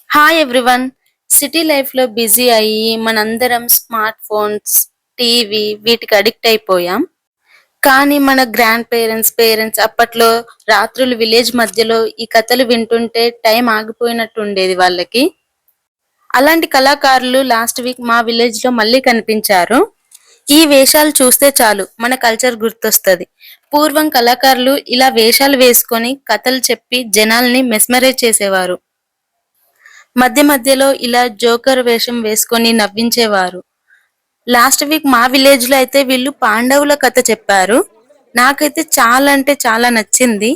Hi everyone. City లైఫ్‌లో busy అయ్యి మనందరం స్మార్ట్ ఫోన్స్, టీవీ వీటికి అడిక్ట్ అయిపోయాం. కానీ మన గ్రాండ్ పేరెంట్స్ అప్పట్లో రాత్రులు విలేజ్ మధ్యలో ఈ కథలు వింటుంటే టైం ఆగిపోయినట్టు ఉండేది వాళ్ళకి. అలాంటి కళాకారులు లాస్ట్ వీక్ మా విలేజ్‌లో మళ్ళీ కనిపించారు. ఈ వేషాలు చూస్తే చాలు మన కల్చర్ గుర్తొస్తది. పూర్వం కళాకారులు ఇలా వేషాలు వేసుకొని కథలు చెప్పి జనాల్ని మెస్మరైజ్ చేసేవారు. మధ్య మధ్యలో ఇలా జోకర్ వేషం వేసుకొని నవ్వించేవారు. లాస్ట్ వీక్ మా విలేజ్ లో అయితే వీళ్ళు పాండవుల కథ చెప్పారు. నాకైతే చాలా అంటే చాలా నచ్చింది.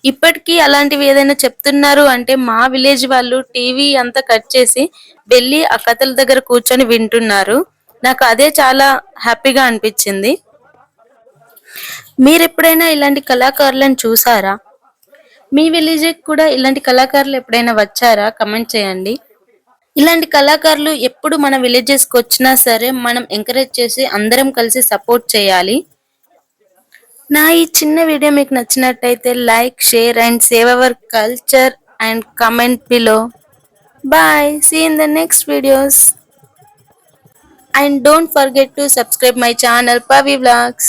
ఇప్పటికీ అలాంటివి ఏదైనా చెప్తున్నారు అంటే మా విలేజ్ వాళ్ళు టీవీ అంతా కట్ చేసి వెళ్ళి ఆ కథల దగ్గర కూర్చొని వింటున్నారు. నాకు అదే చాలా హ్యాపీగా అనిపించింది. మీరెప్పుడైనా ఇలాంటి కళాకారులను చూసారా? మీ విలేజ్‌కి కూడా ఇలాంటి కళాకారులు ఎప్పుడైనా వచ్చారా? కమెంట్ చేయండి. ఇలాంటి కళాకారులు ఎప్పుడు మన విలేజెస్‌కొచ్చినా సరే మనం ఎంకరేజ్ చేసి అందరం కలిసి సపోర్ట్ చేయాలి. నా ఈ చిన్న వీడియో మీకు నచ్చినట్టయితే like, share and save our culture and comment below. Bye. See you in the next videos. And don't forget to subscribe my channel Pavi Vlogs.